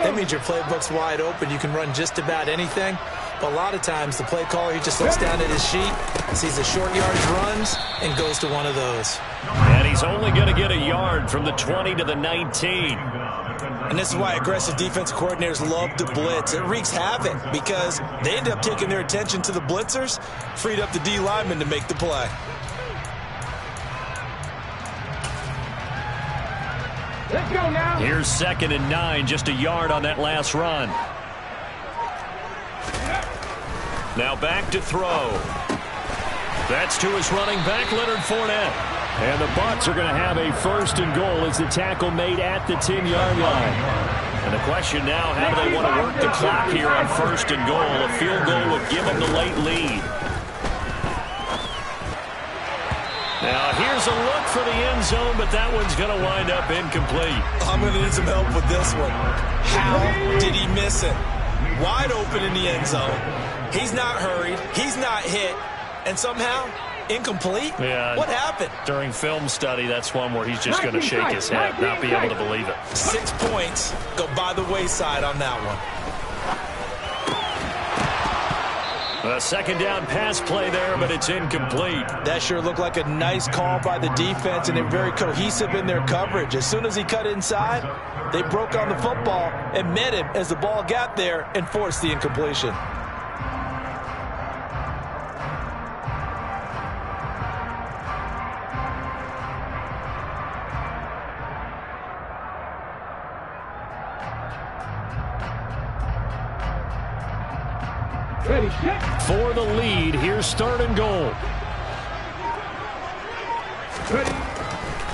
that means your playbook's wide open. You can run just about anything. But a lot of times, the play caller, he just looks down at his sheet, sees the short yardage runs, and goes to one of those. And he's only going to get a yard from the 20 to the 19. And this is why aggressive defensive coordinators love to blitz. It wreaks havoc because they end up taking their attention to the blitzers, freed up the D lineman to make the play. Let's go now. Here's 2nd and 9, just a yard on that last run. Now back to throw. That's to his running back, Leonard Fournette. And the Bucs are going to have a 1st and goal as the tackle made at the 10-yard line. And the question now, how do they want to work the clock here on 1st and goal? A field goal would give them the late lead. Now here's a look for the end zone, but that one's going to wind up incomplete. I'm going to need some help with this one. How did he miss it? Wide open in the end zone. He's not hurried. He's not hit. And somehow, incomplete? Yeah. What happened? During film study, that's one where he's just going to shake his head, not be able to believe it. 6 points go by the wayside on that one. A 2nd down pass play there, but it's incomplete. That sure looked like a nice call by the defense, and they're very cohesive in their coverage. As soon as he cut inside, they broke on the football and met him as the ball got there and forced the incompletion. Ready, set. For the lead, here's 3rd and goal. Ready.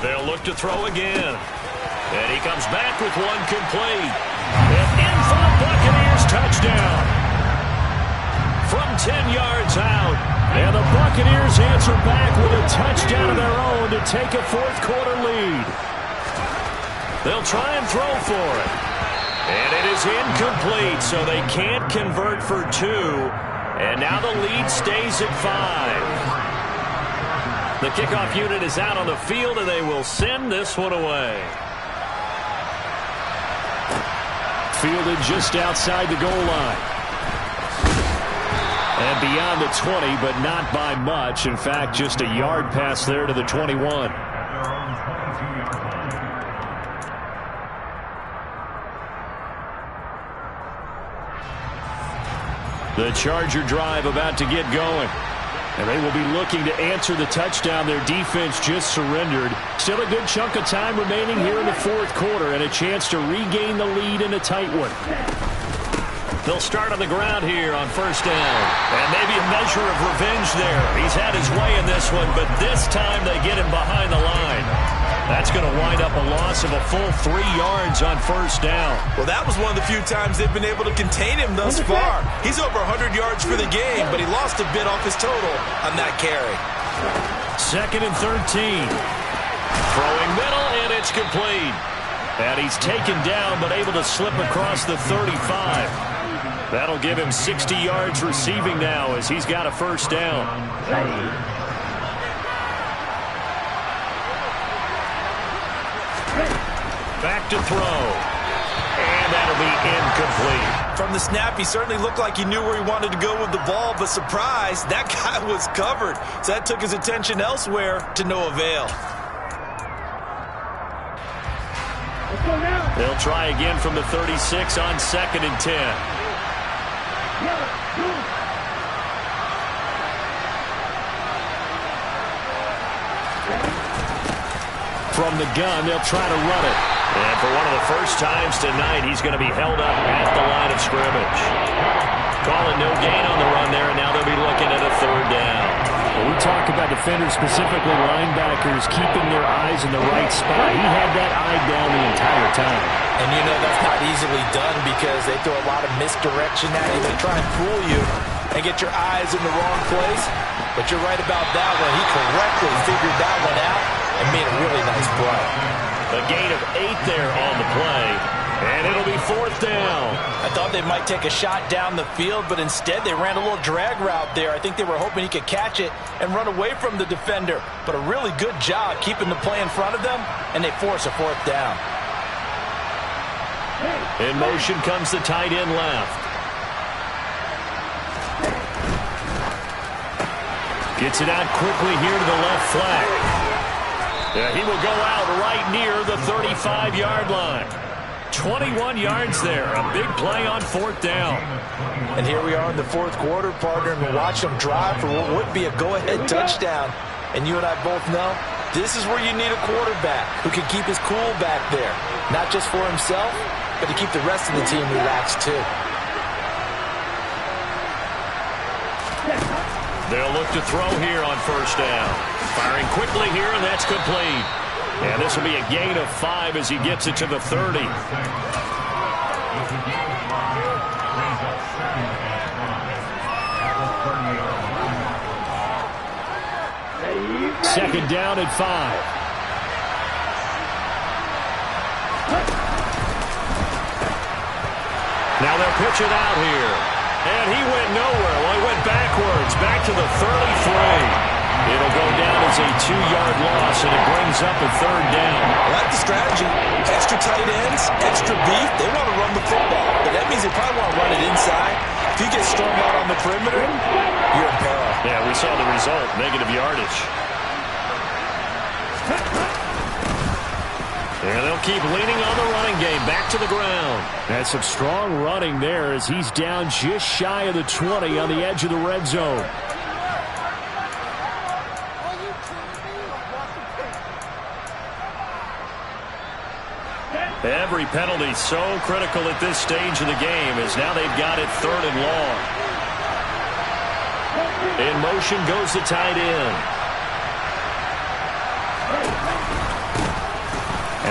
They'll look to throw again. And he comes back with one complete. And in for the Buccaneers touchdown. From 10 yards out. And the Buccaneers answer back with a touchdown of their own to take a fourth-quarter lead. They'll try and throw for it. And it is incomplete, so they can't convert for 2. And now the lead stays at 5. The kickoff unit is out on the field, and they will send this one away. Fielded just outside the goal line. And beyond the 20, but not by much. In fact, just a yard pass there to the 21. The Charger drive about to get going. And they will be looking to answer the touchdown their defense just surrendered. Still a good chunk of time remaining here in the fourth quarter and a chance to regain the lead in a tight one. They'll start on the ground here on first down. And maybe a measure of revenge there. He's had his way in this one, but this time they get him behind the line. That's going to wind up a loss of a full 3 yards on first down. Well, that was one of the few times they've been able to contain him thus far. He's over 100 yards for the game, but he lost a bit off his total on that carry. 2nd and 13. Throwing middle, and it's complete. And he's taken down, but able to slip across the 35. That'll give him 60 yards receiving now as he's got a first down. Back to throw. And that'll be incomplete. From the snap, he certainly looked like he knew where he wanted to go with the ball, but surprise, that guy was covered. So that took his attention elsewhere to no avail. They'll try again from the 36 on 2nd and 10. From the gun, they'll try to run it. And for one of the first times tonight, he's going to be held up at the line of scrimmage. Calling no gain on the run there, and now they'll be looking at a 3rd down. Well, we talk about defenders, specifically linebackers, keeping their eyes in the right spot. He had that eye down the entire time. And you know that's not easily done because they throw a lot of misdirection at you. They try and fool you and get your eyes in the wrong place. But you're right about that one. He correctly figured that one out and made a really nice play. A gain of 8 there on the play. And it'll be 4th down. I thought they might take a shot down the field, but instead they ran a little drag route there. I think they were hoping he could catch it and run away from the defender. But a really good job keeping the play in front of them, and they force a 4th down. In motion comes the tight end left. Gets it out quickly here to the left flank. Yeah, he will go out right near the 35-yard line. 21 yards there. A big play on 4th down. And here we are in the fourth quarter, partner, and we'll watch them drive for what would be a go-ahead touchdown. And you and I both know this is where you need a quarterback who can keep his cool back there. Not just for himself, but to keep the rest of the team relaxed too. They'll look to throw here on first down. Firing quickly here, and that's complete. And this will be a gain of 5 as he gets it to the 30. Second down at 5. Now they'll pitch it out here. And he went nowhere. Well, he went backwards, back to the 33. It'll go down as a 2-yard loss, and it brings up a 3rd down. I like the strategy. Extra tight ends, extra beef. They want to run the football, but that means they probably want to run it inside. If you get stormed out on the perimeter, you're in peril. Yeah, we saw the result, negative yardage. And they'll keep leaning on the running game. Back to the ground. That's some strong running there as he's down just shy of the 20 on the edge of the red zone. Every penalty so critical at this stage of the game as now they've got it 3rd and long. In motion goes the tight end.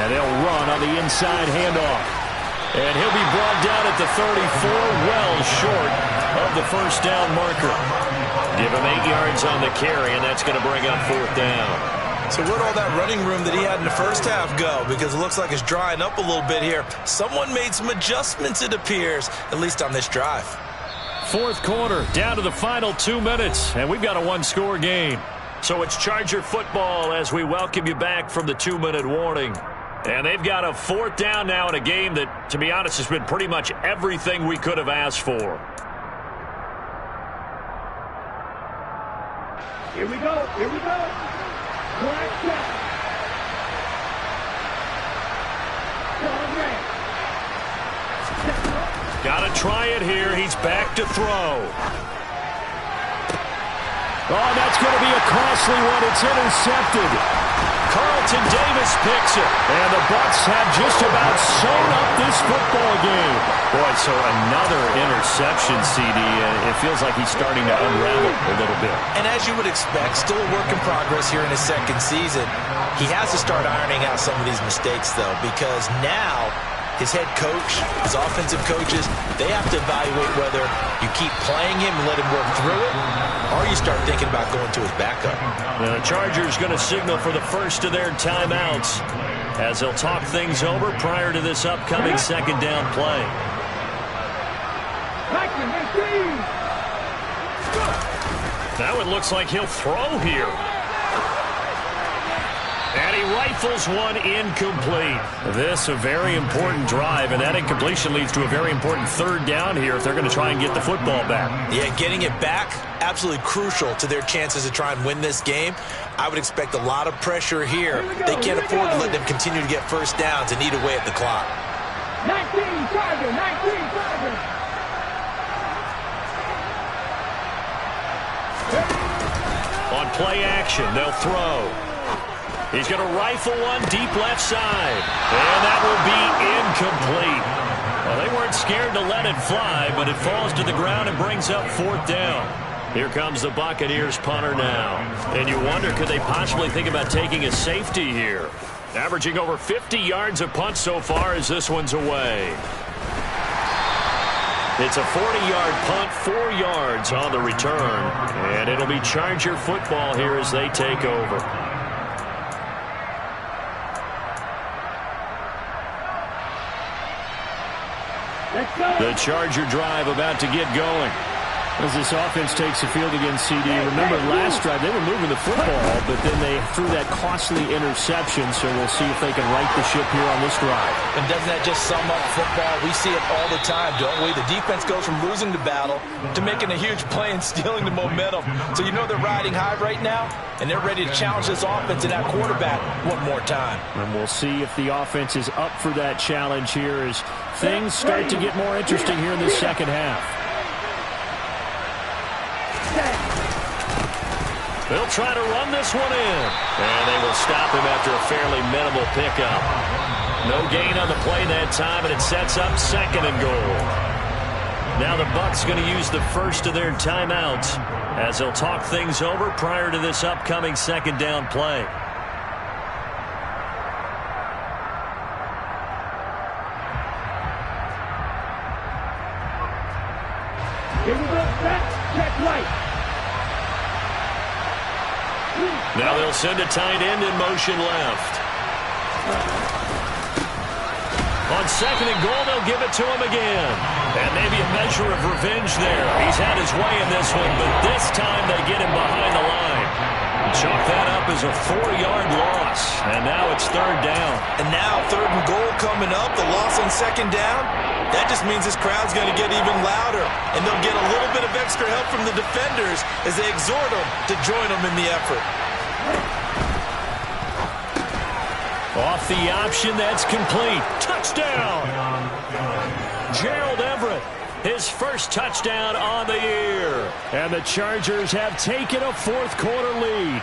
And they'll run on the inside handoff. And he'll be brought down at the 34, well short of the first down marker. Give him 8 yards on the carry, and that's going to bring up 4th down. So where'd all that running room that he had in the first half go? Because it looks like it's drying up a little bit here. Someone made some adjustments, it appears, at least on this drive. 4th quarter, down to the final 2 minutes, and we've got a 1-score game. So it's Charger football as we welcome you back from the 2-minute warning. And they've got a 4th down now in a game that, to be honest, has been pretty much everything we could have asked for. Here we go. Here we go. Black check. Got to try it here. He's back to throw. Oh, that's going to be a costly one. It's intercepted. Carlton Davis picks it. And the Bucs have just about sewn up this football game. Boy, so another interception, CD. It feels like he's starting to unravel a little bit. And as you would expect, still a work in progress here in his second season. He has to start ironing out some of these mistakes, though, because now his head coach, his offensive coaches, they have to evaluate whether you keep playing him and let him work through it, or you start thinking about going to his backup. The Chargers going to signal for the first of their timeouts as they'll talk things over prior to this upcoming second down play. Now it looks like he'll throw here. And he rifles one incomplete. This a very important drive, and that incompletion leads to a very important 3rd down here if they're going to try and get the football back. Yeah, getting it back, absolutely crucial to their chances to try and win this game. I would expect a lot of pressure here. They can't afford to let them continue to get first downs and eat away at the clock. 19 Charger, 19 Charger. On play action, they'll throw. He's going to rifle one deep left side. And that will be incomplete. Well, they weren't scared to let it fly, but it falls to the ground and brings up 4th down. Here comes the Buccaneers punter now. And you wonder, could they possibly think about taking a safety here? Averaging over 50 yards a punt so far as this one's away. It's a 40-yard punt, 4 yards on the return. And it'll be Charger football here as they take over. The Charger drive about to get going. As this offense takes the field against CD, remember last drive they were moving the football, but then they threw that costly interception, so we'll see if they can right the ship here on this drive. And doesn't that just sum up football? We see it all the time, don't we? The defense goes from losing the battle to making a huge play and stealing the momentum. So you know they're riding high right now, and they're ready to challenge this offense and that quarterback one more time. And we'll see if the offense is up for that challenge here as things start to get more interesting here in this second half. They'll try to run this one in. And they will stop him after a fairly minimal pickup. No gain on the play that time, and it sets up 2nd and goal. Now the Bucs going to use the first of their timeouts as they'll talk things over prior to this upcoming 2nd down play. Here we go, set, check right. Now they'll send a tight end in motion left. On 2nd and goal, they'll give it to him again. And maybe a measure of revenge there. He's had his way in this one, but this time they get him behind the line. Chalk that up as a 4-yard loss. And now it's 3rd down. And now 3rd and goal coming up. The loss on 2nd down. That just means this crowd's going to get even louder. And they'll get a little bit of extra help from the defenders as they exhort them to join them in the effort. Off the option, that's complete. Touchdown! Gerald Everett, his first touchdown on the year. And the Chargers have taken a 4th quarter lead.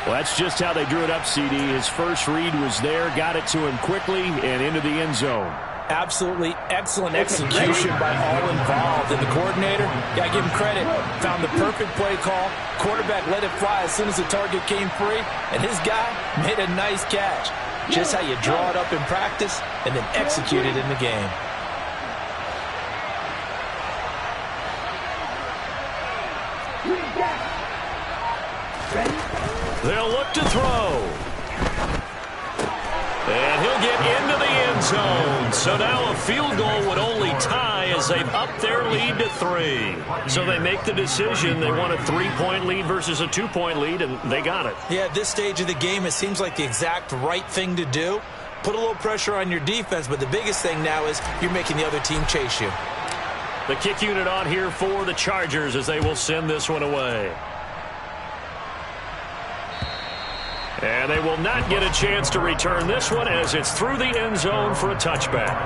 Well, that's just how they drew it up, CD. His first read was there, got it to him quickly, and into the end zone. Absolutely excellent execution by all involved. And the coordinator, got to give him credit, found the perfect play call. Quarterback let it fly as soon as the target came free, and his guy made a nice catch. Just how you draw it up in practice and then execute it in the game. They'll look to throw. And he'll get into the end zone. So now a field goal would only tie as they've upped their lead to 3. So they make the decision. They want a 3-point lead versus a 2-point lead, and they got it. Yeah, at this stage of the game, it seems like the exact right thing to do. Put a little pressure on your defense, but the biggest thing now is you're making the other team chase you. The kick unit on here for the Chargers as they will send this one away. And they will not get a chance to return this one as it's through the end zone for a touchback.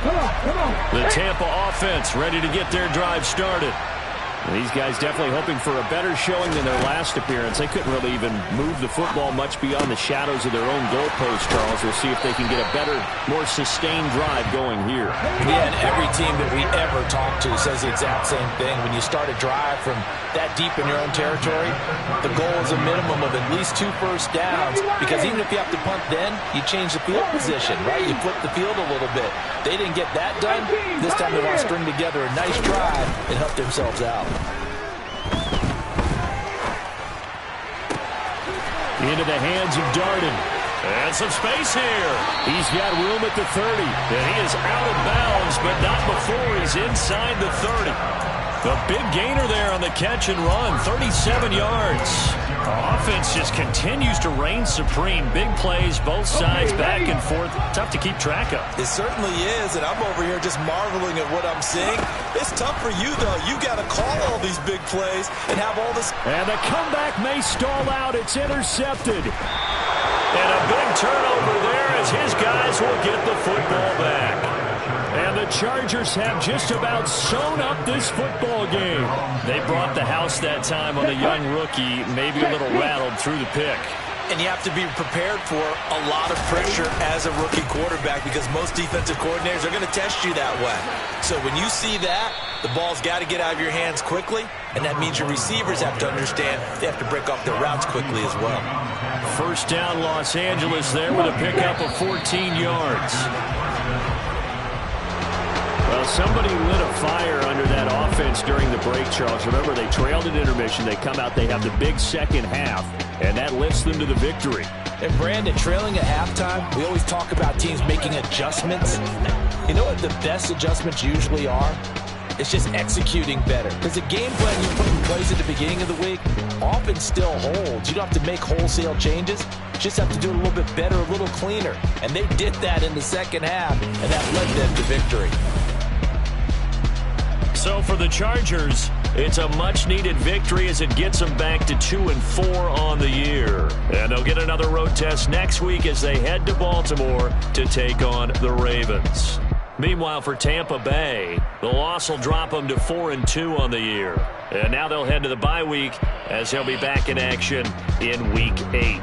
Come on. The Tampa offense ready to get their drive started. These guys definitely hoping for a better showing than their last appearance. They couldn't really even move the football much beyond the shadows of their own goalpost, Charles. We'll see if they can get a better, more sustained drive going here. Yeah, and every team that we ever talk to says the exact same thing. When you start a drive from that deep in your own territory, the goal is a minimum of at least 2 first downs, because even if you have to punt then, you change the field position, right? You flip the field a little bit. They didn't get that done. This time they want to string together a nice drive and help themselves out. Into the hands of Darden. And some space here. He's got room at the 30. And he is out of bounds, but not before he's inside the 30. The big gainer there on the catch and run, 37 yards. Offense just continues to reign supreme. Big plays, both sides, back and forth. Tough to keep track of. It certainly is, and I'm over here just marveling at what I'm seeing. It's tough for you, though. You got to call all these big plays and have all this. And the comeback may stall out. It's intercepted. And a big turnover there as his guys will get the football back. And the Chargers have just about sewn up this football game. They brought the house that time on the young rookie, maybe a little rattled through the pick. And you have to be prepared for a lot of pressure as a rookie quarterback, because most defensive coordinators are going to test you that way. So when you see that, the ball's got to get out of your hands quickly, and that means your receivers have to understand they have to break off their routes quickly as well. First down, Los Angeles there with a pickup of 14 yards. Well, somebody lit a fire under that offense during the break, Charles. Remember, they trailed at intermission. They come out, they have the big second half, and that lifts them to the victory. And Brandon, trailing at halftime, we always talk about teams making adjustments. You know what the best adjustments usually are? It's just executing better. Because the game plan you put in place at the beginning of the week often still holds. You don't have to make wholesale changes. You just have to do it a little bit better, a little cleaner. And they did that in the second half, and that led them to victory. So for the Chargers, it's a much-needed victory as it gets them back to 2-4 on the year. And they'll get another road test next week as they head to Baltimore to take on the Ravens. Meanwhile, for Tampa Bay, the loss will drop them to 4-2 on the year. And now they'll head to the bye week as they'll be back in action in Week 8.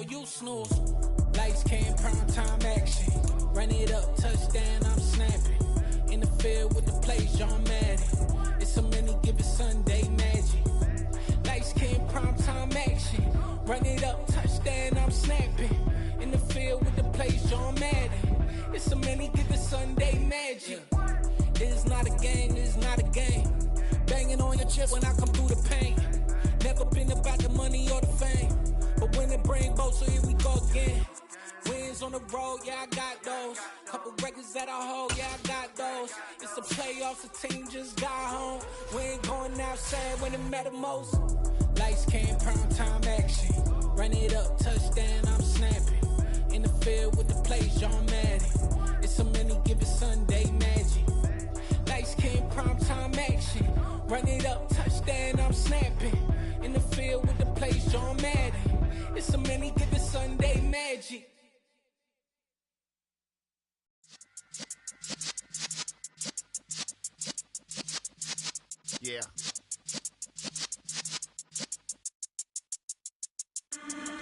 You snooze. Lights came, prime time action. Run it up, touchdown, I'm snapping. In the field with the plays, John Madden. It's so many, give it Sunday magic. Lights came, prime time action. Run it up, touchdown, I'm snapping. In the field with the plays, John Madden. It's so many, give it Sunday magic. It's not a game, it's not a game. Banging on your chest when I come through the paint. Never been about the money or the fame. But when it bring both, so here we go again. Wins on the road, yeah, I got those. Couple records that I hold, yeah, I got those. It's the playoffs, the team just got home. We ain't going outside when it matter most. Lights came, prime time action. Run it up, touchdown, I'm snapping. In the field with the plays, John Madden. It's so many, give it Sunday magic. Lights came, prime time action. Run it up, touchdown, I'm snapping. In the field with the plays, John Madden. It's so many, give it Sunday magic. Yeah.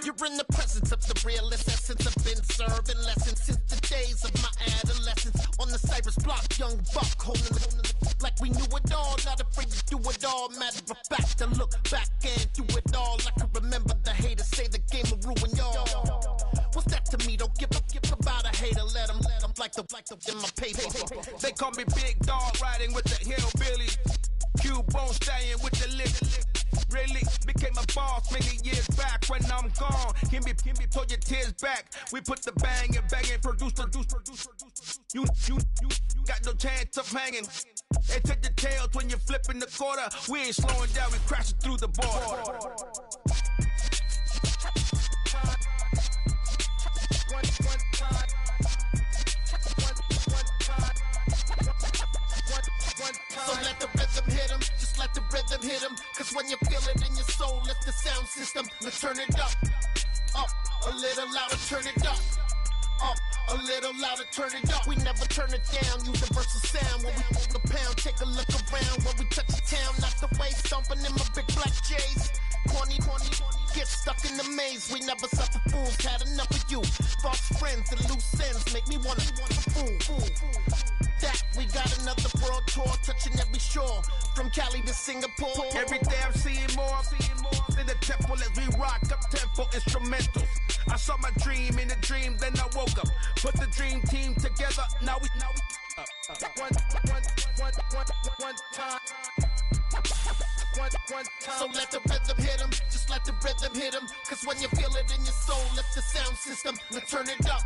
You're in the presence of the realest essence. I've been serving lessons since the days of my adolescence. On the Cypress block, young buck holding it like we knew it all. Not afraid to do it all. Matter of fact, to look back and do it all. I can remember the haters say the game will ruin y'all. What's that to me? Don't give about a hater. Let them like the in my paper. They call me Big Dog, riding with the hillbilly. Q-Bone stallion with the lip. Really became a boss many years back. When I'm gone, can be pull your tears back. We put the bang and produce. You got no chance of hanging. They take the tails when you're flipping the quarter. We ain't slowing down, we crashing through the border. So let the rhythm hit him, just let the rhythm hit him. Cause when you feel it in your soul, lift the sound system. Let's turn it up, a little louder, turn it up. A little louder, turn it up. We never turn it down, universal sound. When we move the pound, take a look around. When we touch the town, knock the way, stomping in my big black J's. Corny, get stuck in the maze. We never suffer fools, had enough of you. False friends and loose ends make me wanna fool. That we got another world tour, touching every shore, from Cali to Singapore. Every day I'm seeing more in the temple as we rock up tempo instrumentals. I saw my dream in a dream, then I woke up. Put the dream team together, now we one time. So let the rhythm hit him, just let the rhythm hit him. Cause when you feel it in your soul, lift the sound system. Now turn it up,